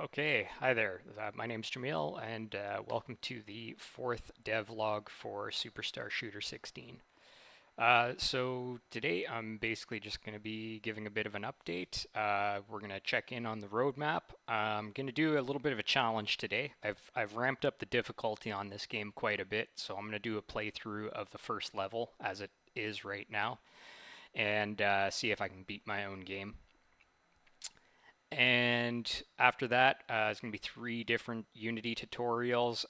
Okay, hi there. My name's Jamil, and welcome to the fourth devlog for Superstar Shooter 16. So today I'm basically just going to be giving a bit of an update. We're going to check in on the roadmap. I'm going to do a little bit of a challenge today. I've ramped up the difficulty on this game quite a bit, so I'm going to do a playthrough of the first level as it is right now, and see if I can beat my own game. And after that, there's going to be three different Unity tutorials.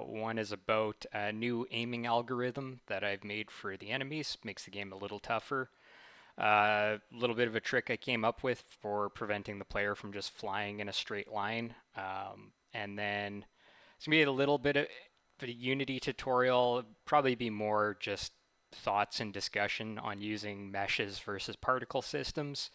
One is about a new aiming algorithm that I've made for the enemies, makes the game a little tougher. A little bit of a trick I came up with for preventing the player from just flying in a straight line. And then it's going to be a little bit of a Unity tutorial, probably be more just thoughts and discussion on using meshes versus particle systems,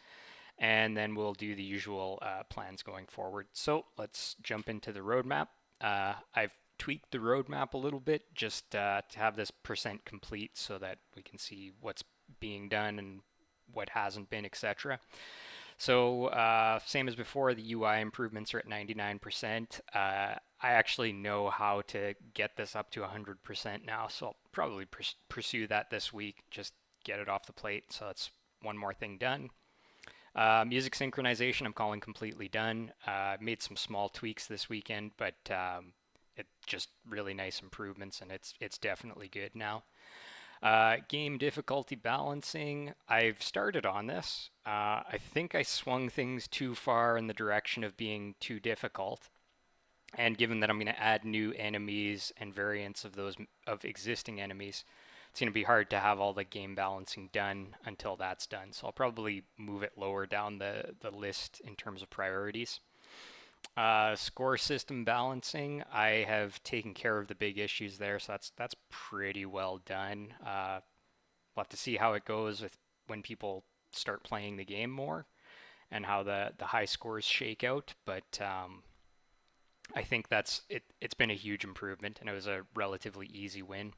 and then we'll do the usual plans going forward. So let's jump into the roadmap. I've tweaked the roadmap a little bit just to have this percent complete so that we can see what's being done and what hasn't been, etc. So same as before, the UI improvements are at 99%. I actually know how to get this up to 100% now, so I'll probably pursue that this week, just get it off the plate. So that's one more thing done. Music synchronization, I'm calling completely done. Made some small tweaks this weekend, but it just really nice improvements, and it's definitely good now. Game difficulty balancing, I've started on this. I think I swung things too far in the direction of being too difficult. And given that I'm going to add new enemies and variants of those of existing enemies, it's going to be hard to have all the game balancing done until that's done. So I'll probably move it lower down the list in terms of priorities. Score system balancing, I have taken care of the big issues there, so that's pretty well done. We'll have to see how it goes with when people start playing the game more and how the high scores shake out, but I think it's been a huge improvement, and it was a relatively easy win.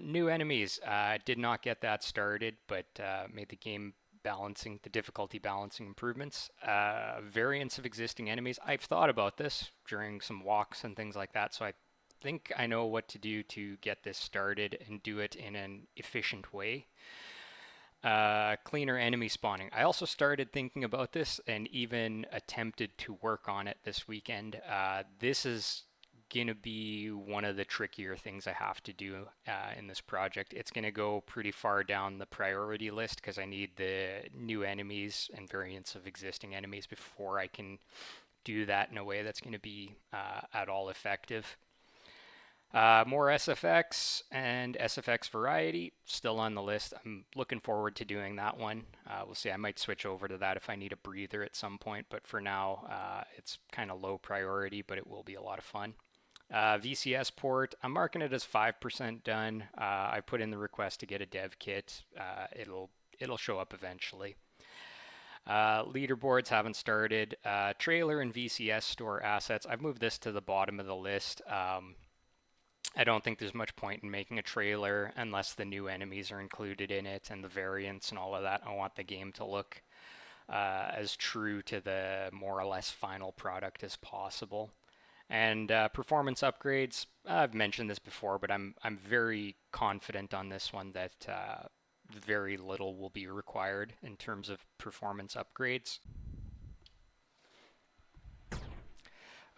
New enemies. Did not get that started, but made the game balancing, the difficulty balancing improvements. Variants of existing enemies. I've thought about this during some walks and things like that, so I think I know what to do to get this started and do it in an efficient way. Cleaner enemy spawning. I also started thinking about this and even attempted to work on it this weekend. This is going to be one of the trickier things I have to do in this project. It's going to go pretty far down the priority list because I need the new enemies and variants of existing enemies before I can do that in a way that's going to be at all effective. More SFX and SFX variety still on the list. I'm looking forward to doing that one. We'll see. I might switch over to that if I need a breather at some point, but for now, it's kind of low priority, but it will be a lot of fun. VCS port, I'm marking it as 5% done. I put in the request to get a dev kit. It'll show up eventually. Leaderboards haven't started. Trailer and VCS store assets. I've moved this to the bottom of the list. I don't think there's much point in making a trailer unless the new enemies are included in it and the variants and all of that. I want the game to look as true to the more or less final product as possible. And performance upgrades, I've mentioned this before, but I'm very confident on this one that very little will be required in terms of performance upgrades.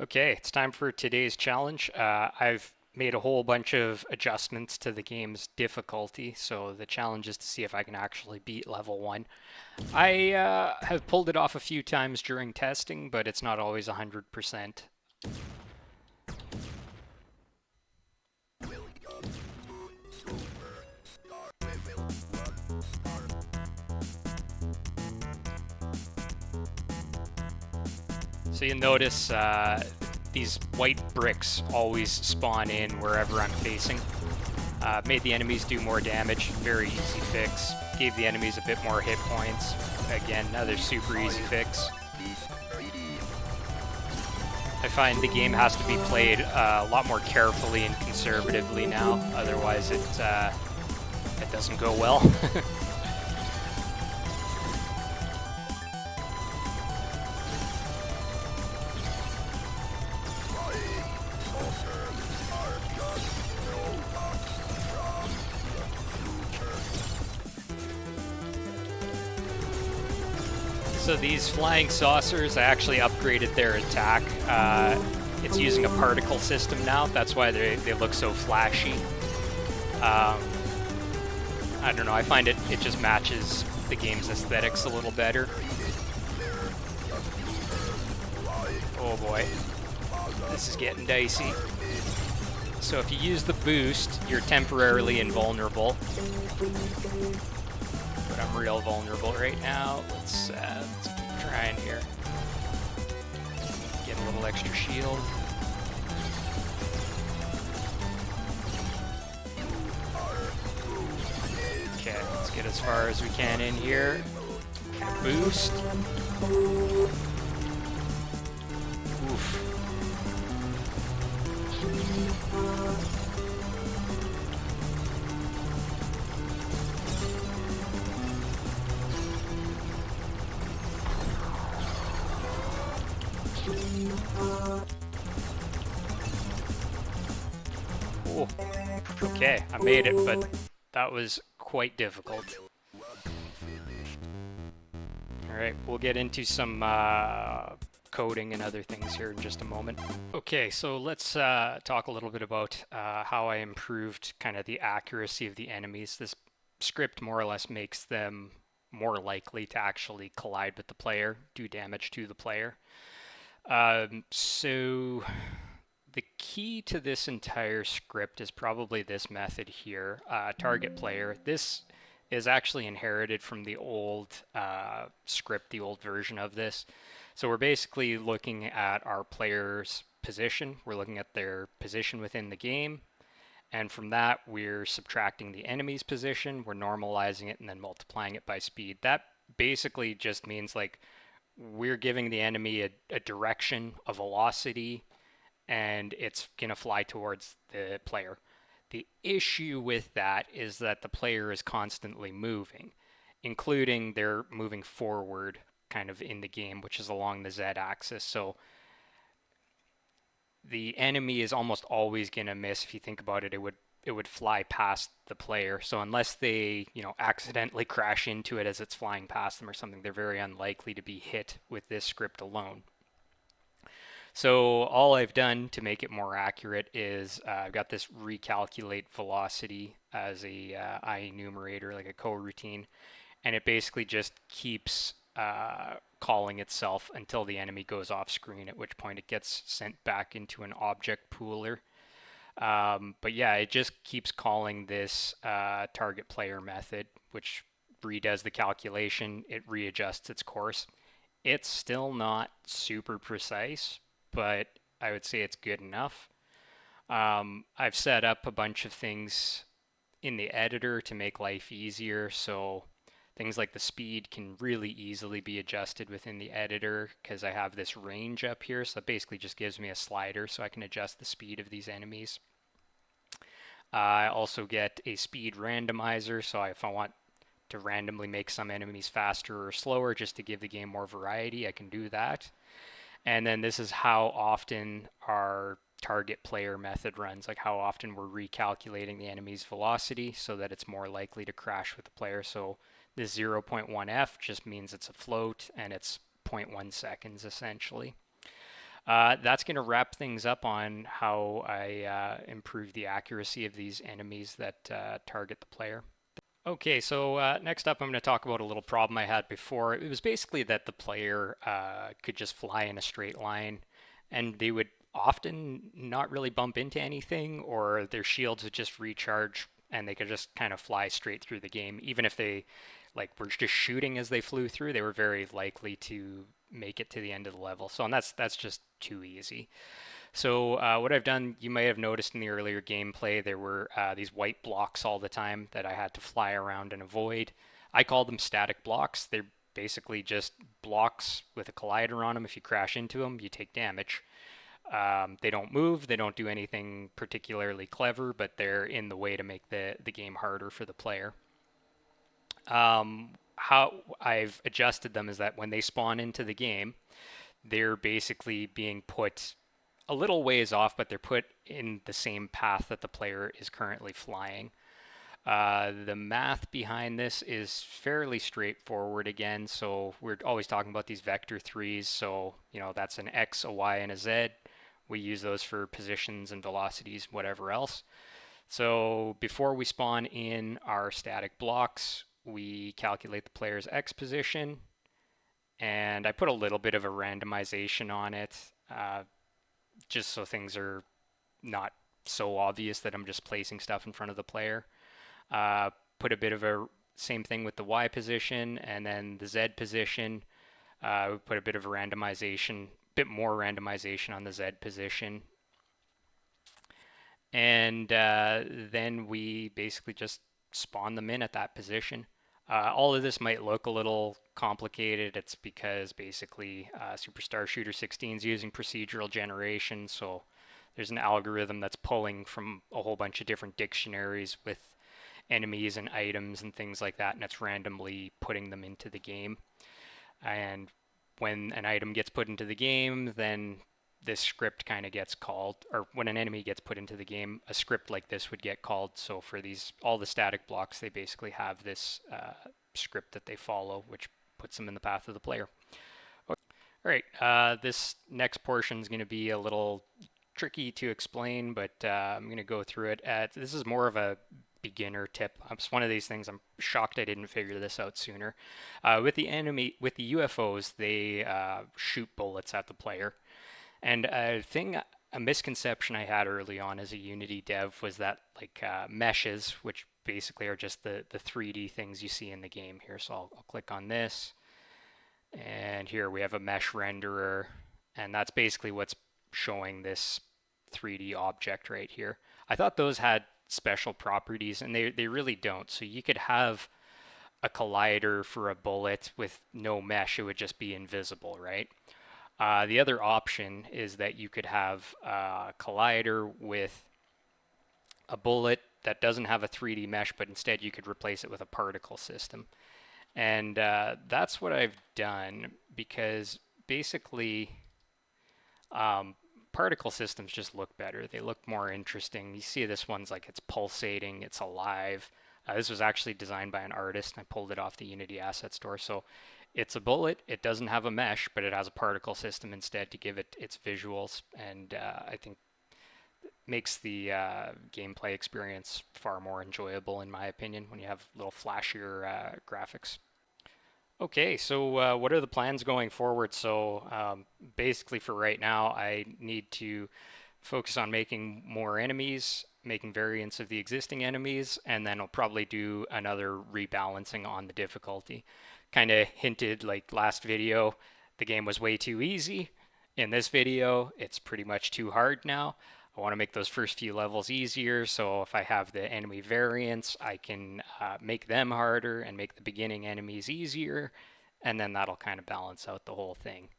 Okay, it's time for today's challenge. I've made a whole bunch of adjustments to the game's difficulty, so the challenge is to see if I can actually beat level 1. I have pulled it off a few times during testing, but it's not always 100%. So you'll notice these white bricks always spawn in wherever I'm facing. Made the enemies do more damage, very easy fix. Gave the enemies a bit more hit points. Again, another super easy fix. I find the game has to be played a lot more carefully and conservatively now, otherwise it doesn't go well. So these flying saucers, I actually upgraded their attack. It's using a particle system now. That's why they look so flashy. I don't know, I find it just matches the game's aesthetics a little better. Oh boy, this is getting dicey. So if you use the boost, you're temporarily invulnerable. But I'm real vulnerable right now. Let's keep trying here. Get a little extra shield. Okay, let's get as far as we can in here. Boost. Oof. Oh, okay, I made it, but that was quite difficult. Alright, we'll get into some coding and other things here in just a moment. Okay, so let's talk a little bit about how I improved kind of the accuracy of the enemies. This script more or less makes them more likely to actually collide with the player, do damage to the player. So the key to this entire script is probably this method here, target player. This is actually inherited from the old script, the old version of this. So we're basically looking at our player's position. We're looking at their position within the game. And from that, we're subtracting the enemy's position. We're normalizing it and then multiplying it by speed. That basically just means like we're giving the enemy a direction, a velocity, and it's going to fly towards the player. The issue with that is that the player is constantly moving, including they're moving forward kind of in the game, which is along the Z-axis. So the enemy is almost always going to miss. If you think about it, it would fly past the player. So unless they, accidentally crash into it as it's flying past them or something, they're very unlikely to be hit with this script alone. So all I've done to make it more accurate is I've got this recalculate velocity as a I enumerator, like a coroutine, and it basically just keeps calling itself until the enemy goes off screen, at which point it gets sent back into an object pooler. But yeah, it just keeps calling this target player method, which redoes the calculation, it readjusts its course. It's still not super precise, but I would say it's good enough. I've set up a bunch of things in the editor to make life easier, so things like the speed can really easily be adjusted within the editor because I have this range up here, so it basically just gives me a slider so I can adjust the speed of these enemies. I also get a speed randomizer, so if I want to randomly make some enemies faster or slower just to give the game more variety, I can do that. And then this is how often our target player method runs, like how often we're recalculating the enemy's velocity so that it's more likely to crash with the player. So this 0.1f just means it's a float and it's 0.1 seconds essentially. That's going to wrap things up on how I improve the accuracy of these enemies that target the player. Okay, so next up I'm going to talk about a little problem I had before. It was basically that the player could just fly in a straight line and they would often not really bump into anything, or their shields would just recharge and they could just kind of fly straight through the game. Even if they were just shooting as they flew through, they were very likely to make it to the end of the level. So and that's just too easy. So what I've done, you may have noticed in the earlier gameplay, there were these white blocks all the time that I had to fly around and avoid. I call them static blocks. They're basically just blocks with a collider on them. If you crash into them, you take damage. They don't move, they don't do anything particularly clever, but they're in the way to make the game harder for the player. How I've adjusted them is that when they spawn into the game, they're basically being put a little ways off, but they're put in the same path that the player is currently flying. The math behind this is fairly straightforward again. So we're always talking about these vector threes. So, that's an X, a Y, and a Z. We use those for positions and velocities, whatever else. So before we spawn in our static blocks, we calculate the player's X position. And I put a little bit of a randomization on it, just so things are not so obvious that I'm just placing stuff in front of the player. Put a bit of a same thing with the Y position, and then the Z position. We put a bit of a randomization, bit more randomization on the Z position. And then we basically just spawn them in at that position. All of this might look a little complicated. It's because basically Superstar Shooter 16 is using procedural generation, so there's an algorithm that's pulling from a whole bunch of different dictionaries with enemies and items and things like that, and it's randomly putting them into the game. And when an item gets put into the game, then this script kind of gets called, or when an enemy gets put into the game, a script like this would get called. So for all the static blocks, they basically have this script that they follow, which puts them in the path of the player. All right, this next portion is going to be a little tricky to explain, but I'm going to go through it. This is more of a beginner tip. It's one of these things I'm shocked I didn't figure this out sooner. With the UFOs, they shoot bullets at the player. And a misconception I had early on as a Unity dev was that meshes, which basically are just the 3D things you see in the game here. So I'll click on this, and here we have a mesh renderer, and that's basically what's showing this 3D object right here. I thought those had special properties, and they really don't. So you could have a collider for a bullet with no mesh, it would just be invisible, right? The other option is that you could have a collider with a bullet that doesn't have a 3D mesh, but instead you could replace it with a particle system. And that's what I've done, because basically particle systems just look better. They look more interesting. You see this one's like it's pulsating, it's alive. This was actually designed by an artist, and I pulled it off the Unity asset store. So it's a bullet, it doesn't have a mesh, but it has a particle system instead to give it its visuals, and I think it makes the gameplay experience far more enjoyable, in my opinion, when you have little flashier graphics. Okay, so what are the plans going forward? So basically for right now, I need to focus on making more enemies, making variants of the existing enemies, and then I'll probably do another rebalancing on the difficulty. Kind of hinted like last video, the game was way too easy. In this video, it's pretty much too hard now. I want to make those first few levels easier, so if I have the enemy variants, I can make them harder and make the beginning enemies easier, and then that'll kind of balance out the whole thing.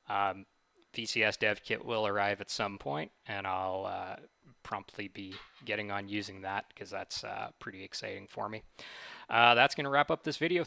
VCS dev kit will arrive at some point, and I'll promptly be getting on using that because that's pretty exciting for me. That's going to wrap up this video.